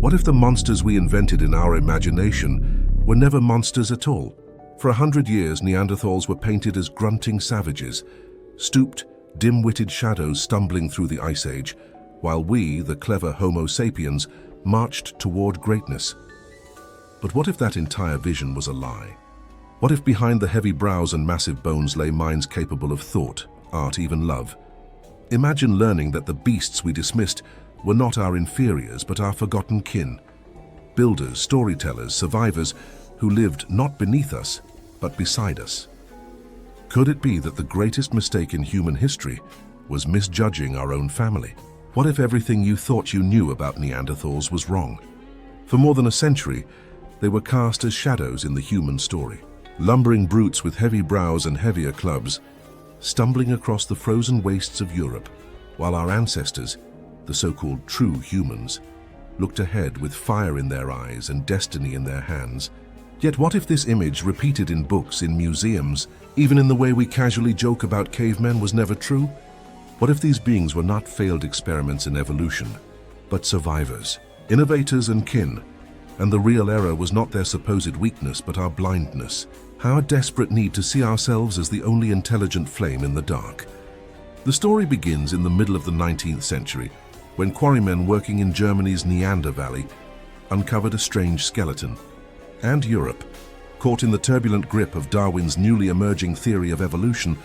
What if the monsters we invented in our imagination were never monsters at all? For 100 years, Neanderthals were painted as grunting savages, stooped, dim-witted shadows stumbling through the Ice Age, while we, the clever Homo sapiens, marched toward greatness. But what if that entire vision was a lie? What if behind the heavy brows and massive bones lay minds capable of thought, art, even love? Imagine learning that the beasts we dismissed were not our inferiors, but our forgotten kin. Builders, storytellers, survivors who lived not beneath us, but beside us. Could it be that the greatest mistake in human history was misjudging our own family? What if everything you thought you knew about Neanderthals was wrong? For more than a century, they were cast as shadows in the human story. Lumbering brutes with heavy brows and heavier clubs, stumbling across the frozen wastes of Europe, while our ancestors, the so-called true humans, looked ahead with fire in their eyes and destiny in their hands. Yet what if this image, repeated in books, in museums, even in the way we casually joke about cavemen, was never true? What if these beings were not failed experiments in evolution, but survivors, innovators and kin, and the real error was not their supposed weakness, but our blindness, our desperate need to see ourselves as the only intelligent flame in the dark? The story begins in the middle of the 19th century, when quarrymen working in Germany's Neander Valley uncovered a strange skeleton. And Europe, caught in the turbulent grip of Darwin's newly emerging theory of evolution,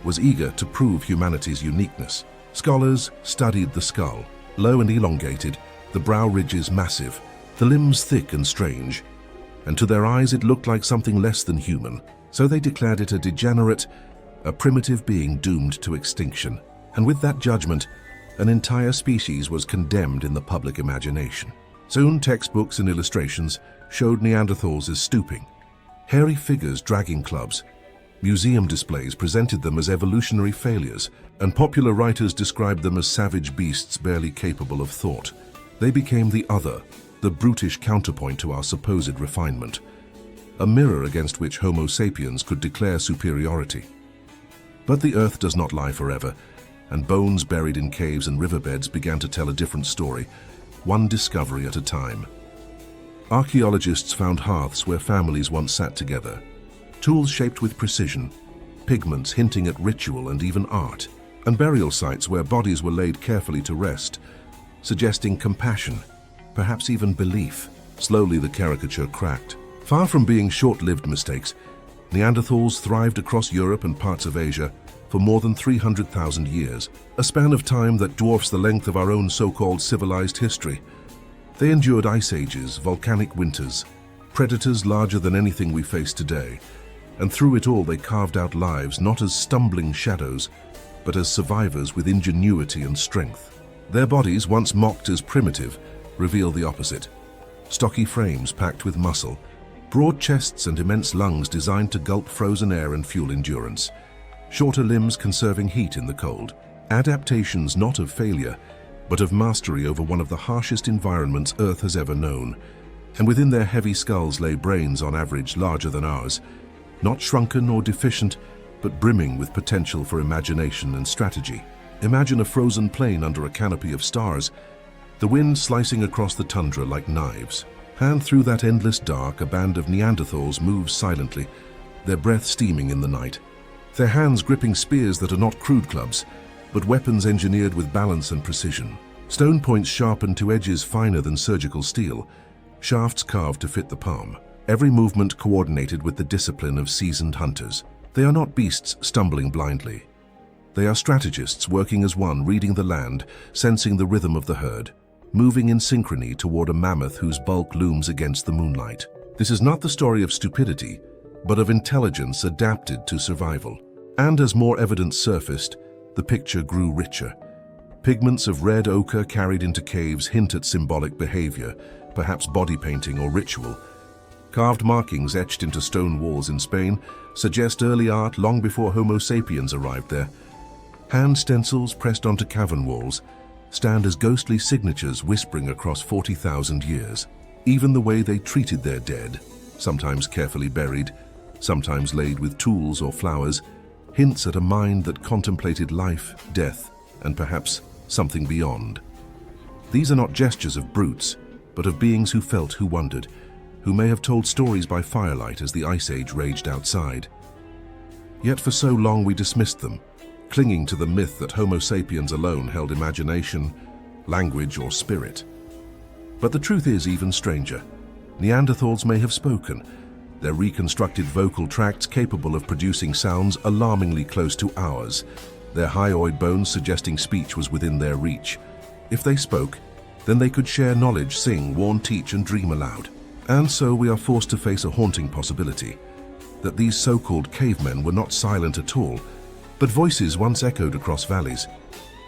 was eager to prove humanity's uniqueness. Scholars studied the skull, low and elongated, the brow ridges massive, the limbs thick and strange, and to their eyes it looked like something less than human. So they declared it a degenerate, a primitive being doomed to extinction. And with that judgment, an entire species was condemned in the public imagination. Soon textbooks and illustrations showed Neanderthals as stooping, hairy figures dragging clubs. Museum displays presented them as evolutionary failures, and popular writers described them as savage beasts barely capable of thought. They became the other, the brutish counterpoint to our supposed refinement, a mirror against which Homo sapiens could declare superiority. But the earth does not lie forever, and bones buried in caves and riverbeds began to tell a different story, one discovery at a time. Archaeologists found hearths where families once sat together, tools shaped with precision, pigments hinting at ritual and even art, and burial sites where bodies were laid carefully to rest, suggesting compassion, perhaps even belief. Slowly the caricature cracked. Far from being short-lived mistakes, Neanderthals thrived across Europe and parts of Asia for more than 300,000 years, a span of time that dwarfs the length of our own so-called civilized history. They endured ice ages, volcanic winters, predators larger than anything we face today, and through it all they carved out lives not as stumbling shadows, but as survivors with ingenuity and strength. Their bodies, once mocked as primitive, reveal the opposite. Stocky frames packed with muscle, broad chests and immense lungs designed to gulp frozen air and fuel endurance, shorter limbs conserving heat in the cold. Adaptations not of failure, but of mastery over one of the harshest environments Earth has ever known. And within their heavy skulls lay brains on average larger than ours, not shrunken or deficient, but brimming with potential for imagination and strategy. Imagine a frozen plain under a canopy of stars, the wind slicing across the tundra like knives. And through that endless dark, a band of Neanderthals moves silently, their breath steaming in the night, their hands gripping spears that are not crude clubs, but weapons engineered with balance and precision. Stone points sharpened to edges finer than surgical steel, shafts carved to fit the palm. Every movement coordinated with the discipline of seasoned hunters. They are not beasts stumbling blindly. They are strategists working as one, reading the land, sensing the rhythm of the herd, moving in synchrony toward a mammoth whose bulk looms against the moonlight. This is not the story of stupidity, but of intelligence adapted to survival. And as more evidence surfaced, the picture grew richer. Pigments of red ochre carried into caves hint at symbolic behavior, perhaps body painting or ritual. Carved markings etched into stone walls in Spain suggest early art long before Homo sapiens arrived there. Hand stencils pressed onto cavern walls stand as ghostly signatures whispering across 40,000 years. Even the way they treated their dead, sometimes carefully buried, sometimes laid with tools or flowers, hints at a mind that contemplated life, death, and perhaps something beyond. These are not gestures of brutes, but of beings who felt, who wondered, who may have told stories by firelight as the Ice Age raged outside. Yet for so long we dismissed them, clinging to the myth that Homo sapiens alone held imagination, language, or spirit. But the truth is even stranger. Neanderthals may have spoken, their reconstructed vocal tracts capable of producing sounds alarmingly close to ours, their hyoid bones suggesting speech was within their reach. If they spoke, then they could share knowledge, sing, warn, teach, and dream aloud. And so we are forced to face a haunting possibility, that these so-called cavemen were not silent at all, but voices once echoed across valleys,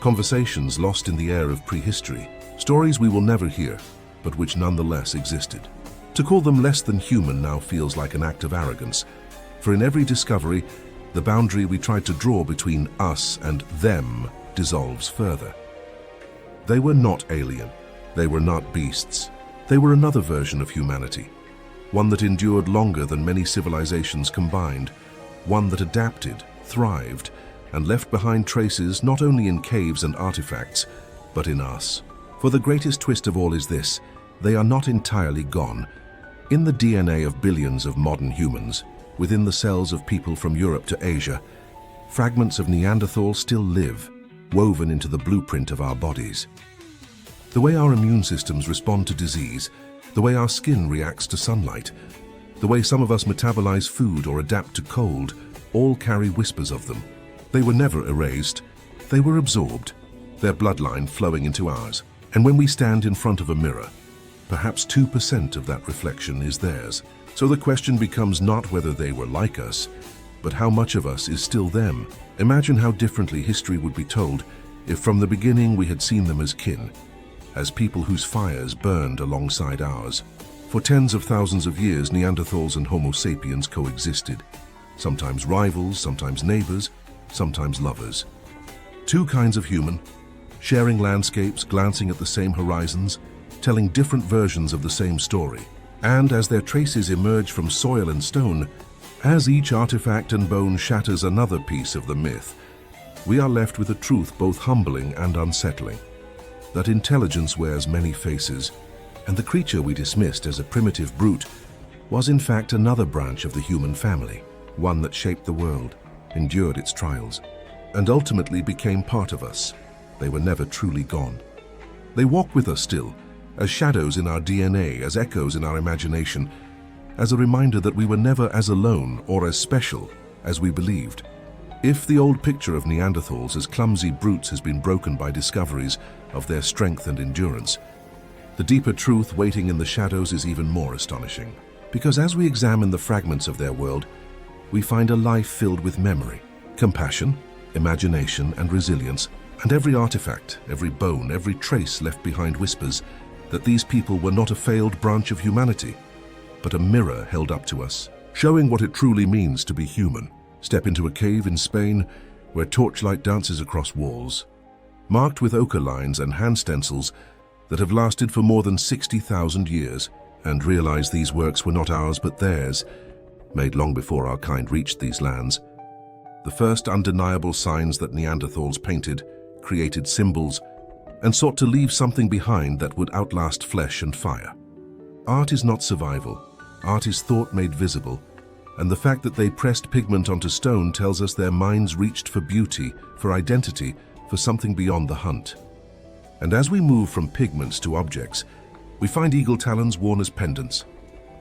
conversations lost in the air of prehistory, stories we will never hear, but which nonetheless existed. To call them less than human now feels like an act of arrogance, for in every discovery, the boundary we tried to draw between us and them dissolves further. They were not alien, they were not beasts, they were another version of humanity, one that endured longer than many civilizations combined, one that adapted, thrived, and left behind traces not only in caves and artifacts, but in us. For the greatest twist of all is this: they are not entirely gone. In the DNA of billions of modern humans, within the cells of people from Europe to Asia, fragments of Neanderthal still live, woven into the blueprint of our bodies. The way our immune systems respond to disease, the way our skin reacts to sunlight, the way some of us metabolize food or adapt to cold, all carry whispers of them. They were never erased, they were absorbed, their bloodline flowing into ours. And when we stand in front of a mirror, perhaps 2% of that reflection is theirs. So the question becomes not whether they were like us, but how much of us is still them. Imagine how differently history would be told if from the beginning we had seen them as kin, as people whose fires burned alongside ours. For tens of thousands of years, Neanderthals and Homo sapiens coexisted, sometimes rivals, sometimes neighbors, sometimes lovers. Two kinds of human, sharing landscapes, glancing at the same horizons, telling different versions of the same story. And as their traces emerge from soil and stone, as each artifact and bone shatters another piece of the myth, we are left with a truth both humbling and unsettling: that intelligence wears many faces, and the creature we dismissed as a primitive brute was in fact another branch of the human family, one that shaped the world, endured its trials, and ultimately became part of us. They were never truly gone. They walk with us still, as shadows in our DNA, as echoes in our imagination, as a reminder that we were never as alone or as special as we believed. If the old picture of Neanderthals as clumsy brutes has been broken by discoveries of their strength and endurance, the deeper truth waiting in the shadows is even more astonishing. Because as we examine the fragments of their world, we find a life filled with memory, compassion, imagination, and resilience, and every artifact, every bone, every trace left behind whispers that these people were not a failed branch of humanity, but a mirror held up to us, showing what it truly means to be human. Step into a cave in Spain where torchlight dances across walls, marked with ochre lines and hand stencils that have lasted for more than 60,000 years, and realize these works were not ours but theirs, made long before our kind reached these lands. The first undeniable signs that Neanderthals painted, created symbols, and sought to leave something behind that would outlast flesh and fire. Art is not survival. Art is thought made visible, and the fact that they pressed pigment onto stone tells us their minds reached for beauty, for identity, for something beyond the hunt. And as we move from pigments to objects, we find eagle talons worn as pendants,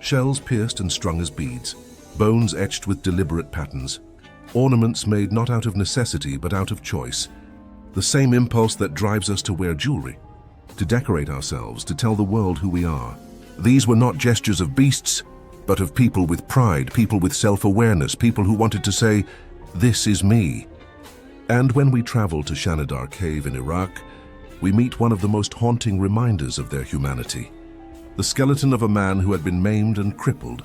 shells pierced and strung as beads, bones etched with deliberate patterns, ornaments made not out of necessity but out of choice. The same impulse that drives us to wear jewelry, to decorate ourselves, to tell the world who we are. These were not gestures of beasts, but of people with pride, people with self-awareness, people who wanted to say, "This is me." And when we travel to Shanidar Cave in Iraq, we meet one of the most haunting reminders of their humanity: the skeleton of a man who had been maimed and crippled,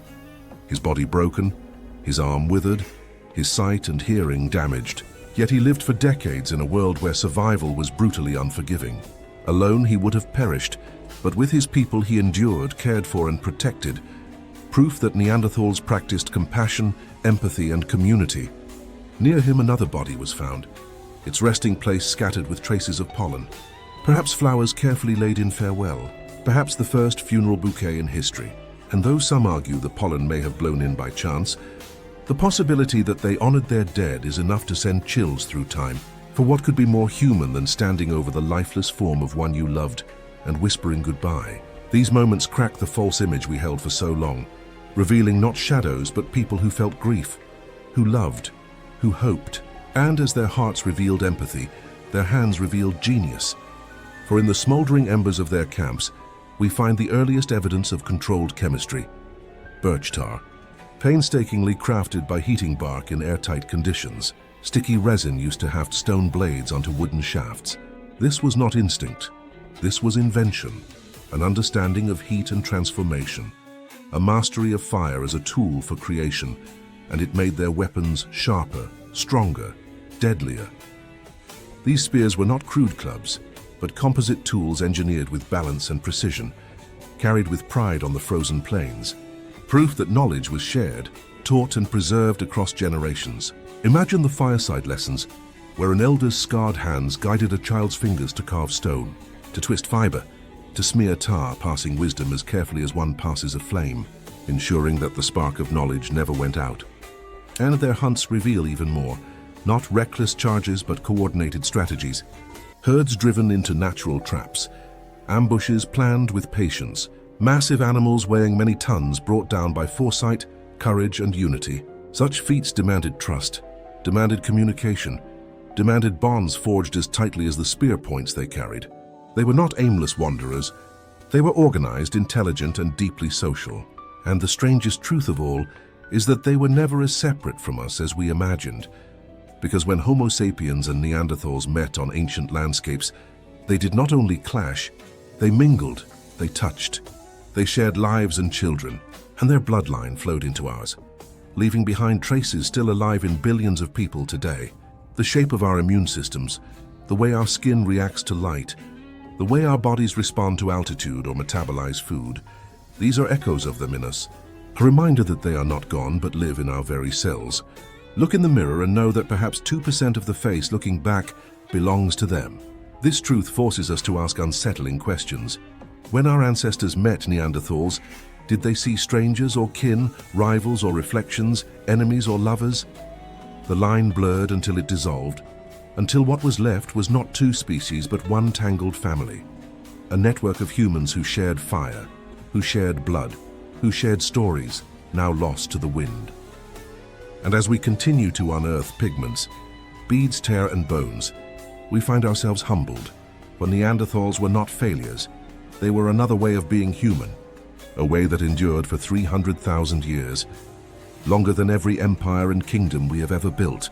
his body broken, his arm withered, his sight and hearing damaged. Yet he lived for decades in a world where survival was brutally unforgiving. Alone he would have perished, but with his people he endured, cared for and protected. Proof that Neanderthals practiced compassion, empathy and community. Near him another body was found, its resting place scattered with traces of pollen. Perhaps flowers carefully laid in farewell. perhaps the first funeral bouquet in history. And though some argue the pollen may have blown in by chance, the possibility that they honored their dead is enough to send chills through time. For what could be more human than standing over the lifeless form of one you loved and whispering goodbye? These moments crack the false image we held for so long, revealing not shadows but people who felt grief, who loved, who hoped. And as their hearts revealed empathy, their hands revealed genius. For in the smoldering embers of their camps, we find the earliest evidence of controlled chemistry: birch tar, painstakingly crafted by heating bark in airtight conditions. Sticky resin used to haft stone blades onto wooden shafts. This was not instinct. This was invention, an understanding of heat and transformation, a mastery of fire as a tool for creation, and it made their weapons sharper, stronger, deadlier. These spears were not crude clubs, but composite tools engineered with balance and precision, carried with pride on the frozen plains. Proof that knowledge was shared, taught and preserved across generations. Imagine the fireside lessons, where an elder's scarred hands guided a child's fingers to carve stone, to twist fiber, to smear tar, passing wisdom as carefully as one passes a flame, ensuring that the spark of knowledge never went out. And their hunts reveal even more, not reckless charges but coordinated strategies. Herds driven into natural traps, ambushes planned with patience, massive animals weighing many tons brought down by foresight, courage and unity. Such feats demanded trust, demanded communication, demanded bonds forged as tightly as the spear points they carried. They were not aimless wanderers. They were organized, intelligent and deeply social. And the strangest truth of all is that they were never as separate from us as we imagined. Because when Homo sapiens and Neanderthals met on ancient landscapes, they did not only clash, they mingled, they touched. They shared lives and children, and their bloodline flowed into ours, leaving behind traces still alive in billions of people today. The shape of our immune systems, the way our skin reacts to light, the way our bodies respond to altitude or metabolize food, these are echoes of them in us, a reminder that they are not gone but live in our very cells. Look in the mirror and know that perhaps 2% of the face looking back belongs to them. This truth forces us to ask unsettling questions. When our ancestors met Neanderthals, did they see strangers or kin, rivals or reflections, enemies or lovers? The line blurred until it dissolved, until what was left was not two species but one tangled family. A network of humans who shared fire, who shared blood, who shared stories, now lost to the wind. And as we continue to unearth pigments, beads, tear and bones, we find ourselves humbled. For Neanderthals were not failures. They were another way of being human, a way that endured for 300,000 years, longer than every empire and kingdom we have ever built,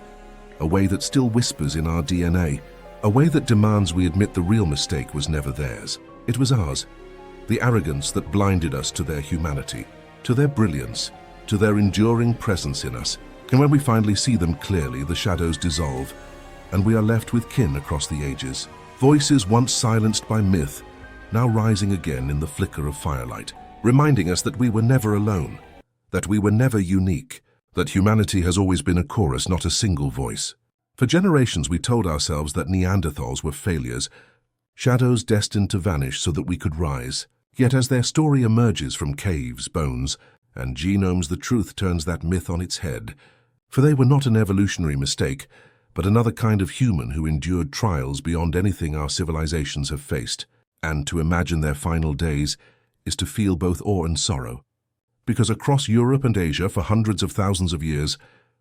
a way that still whispers in our DNA, a way that demands we admit the real mistake was never theirs. It was ours, the arrogance that blinded us to their humanity, to their brilliance, to their enduring presence in us. And when we finally see them clearly, the shadows dissolve, and we are left with kin across the ages. Voices once silenced by myth, now rising again in the flicker of firelight, reminding us that we were never alone, that we were never unique, that humanity has always been a chorus, not a single voice. For generations we told ourselves that Neanderthals were failures, shadows destined to vanish so that we could rise. Yet as their story emerges from caves, bones, and genomes, the truth turns that myth on its head. For they were not an evolutionary mistake, but another kind of human who endured trials beyond anything our civilizations have faced. And to imagine their final days is to feel both awe and sorrow. Because across Europe and Asia for hundreds of thousands of years,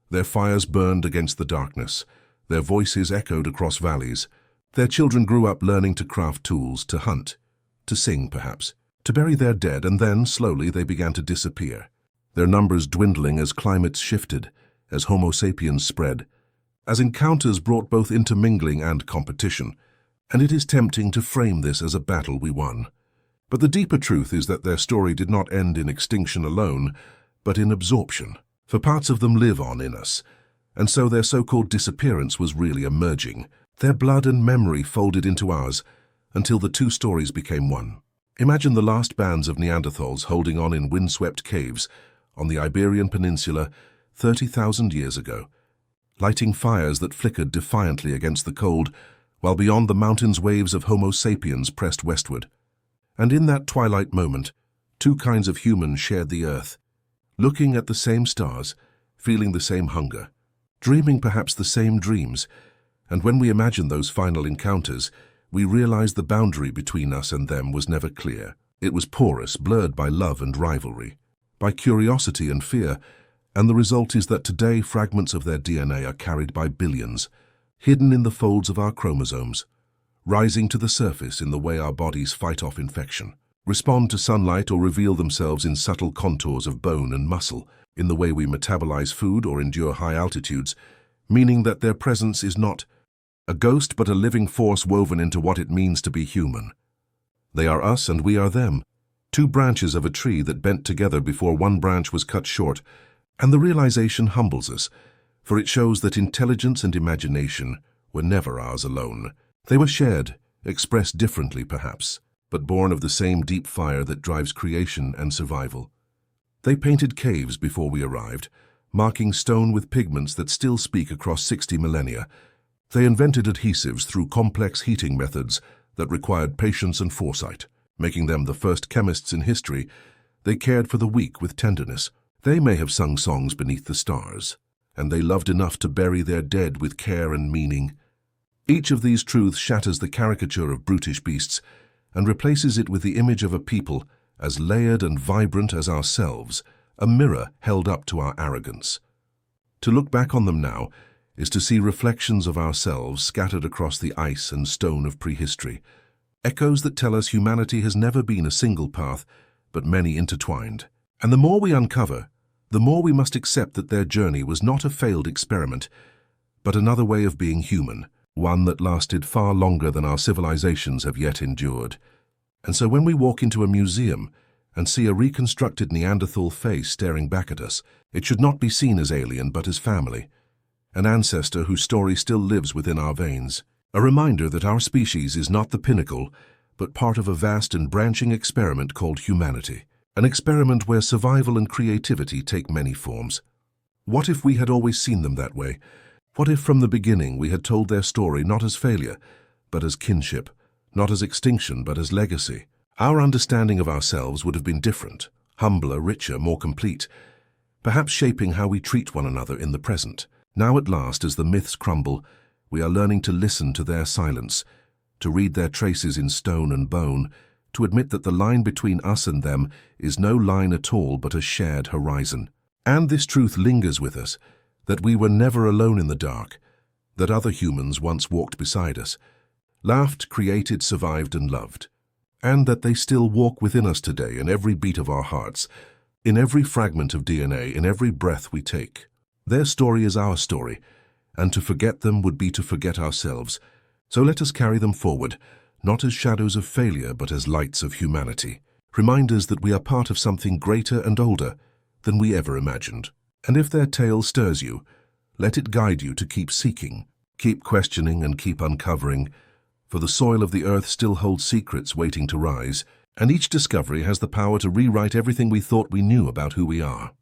their fires burned against the darkness, their voices echoed across valleys. Their children grew up learning to craft tools, to hunt, to sing perhaps, to bury their dead, and then, slowly, they began to disappear. Their numbers dwindling as climates shifted, as Homo sapiens spread, as encounters brought both intermingling and competition, and it is tempting to frame this as a battle we won. But the deeper truth is that their story did not end in extinction alone, but in absorption. For parts of them live on in us, and so their so-called disappearance was really a merging. Their blood and memory folded into ours, until the two stories became one. Imagine the last bands of Neanderthals holding on in windswept caves on the Iberian Peninsula 30,000 years ago, lighting fires that flickered defiantly against the cold, while beyond the mountains waves of Homo sapiens pressed westward. And in that twilight moment, two kinds of humans shared the earth, looking at the same stars, feeling the same hunger, dreaming perhaps the same dreams. And when we imagine those final encounters, we realize the boundary between us and them was never clear. It was porous, blurred by love and rivalry, by curiosity and fear, and the result is that today fragments of their DNA are carried by billions, hidden in the folds of our chromosomes, rising to the surface in the way our bodies fight off infection, respond to sunlight or reveal themselves in subtle contours of bone and muscle, in the way we metabolize food or endure high altitudes, meaning that their presence is not a ghost but a living force woven into what it means to be human. They are us and we are them, two branches of a tree that bent together before one branch was cut short, and the realization humbles us, for it shows that intelligence and imagination were never ours alone. They were shared, expressed differently perhaps, but born of the same deep fire that drives creation and survival. They painted caves before we arrived, marking stone with pigments that still speak across 60 millennia. They invented adhesives through complex heating methods that required patience and foresight, making them the first chemists in history. They cared for the weak with tenderness. They may have sung songs beneath the stars, and they loved enough to bury their dead with care and meaning. Each of these truths shatters the caricature of brutish beasts and replaces it with the image of a people as layered and vibrant as ourselves, a mirror held up to our arrogance. To look back on them now is to see reflections of ourselves scattered across the ice and stone of prehistory, echoes that tell us humanity has never been a single path, but many intertwined. And the more we uncover, the more we must accept that their journey was not a failed experiment, but another way of being human, one that lasted far longer than our civilizations have yet endured. And so when we walk into a museum and see a reconstructed Neanderthal face staring back at us, it should not be seen as alien but as family, an ancestor whose story still lives within our veins, a reminder that our species is not the pinnacle, but part of a vast and branching experiment called humanity, an experiment where survival and creativity take many forms. What if we had always seen them that way? What if from the beginning we had told their story not as failure, but as kinship, not as extinction, but as legacy? Our understanding of ourselves would have been different, humbler, richer, more complete, perhaps shaping how we treat one another in the present. Now at last, as the myths crumble, we are learning to listen to their silence, to read their traces in stone and bone, to admit that the line between us and them is no line at all but a shared horizon. And this truth lingers with us, that we were never alone in the dark, that other humans once walked beside us, laughed, created, survived, and loved, and that they still walk within us today in every beat of our hearts, in every fragment of DNA, in every breath we take. Their story is our story, and to forget them would be to forget ourselves. So let us carry them forward, not as shadows of failure, but as lights of humanity, reminders that we are part of something greater and older than we ever imagined. And if their tale stirs you, let it guide you to keep seeking, keep questioning, and keep uncovering, for the soil of the earth still holds secrets waiting to rise, and each discovery has the power to rewrite everything we thought we knew about who we are.